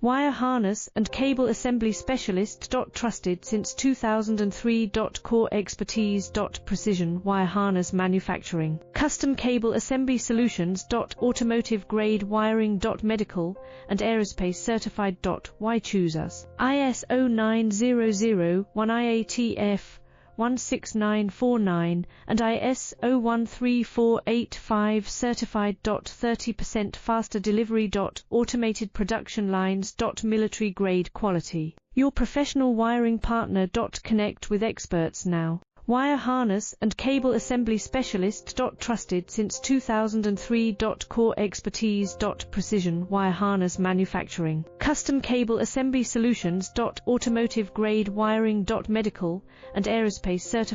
Wire harness and cable assembly specialist. Trusted since 2003. Core expertise. Precision wire harness manufacturing. Custom cable assembly solutions. Automotive grade wiring. Medical and aerospace certified. Why choose us? ISO 9001-16949 and ISO 13485 certified. 30% faster delivery. Automated production lines. Military grade quality. Your professional wiring partner. Connect with experts now. Wire harness and cable assembly specialist. Trusted since 2003. Core expertise. Precision wire harness manufacturing. Custom cable assembly solutions. Automotive grade wiring. Medical and aerospace certified.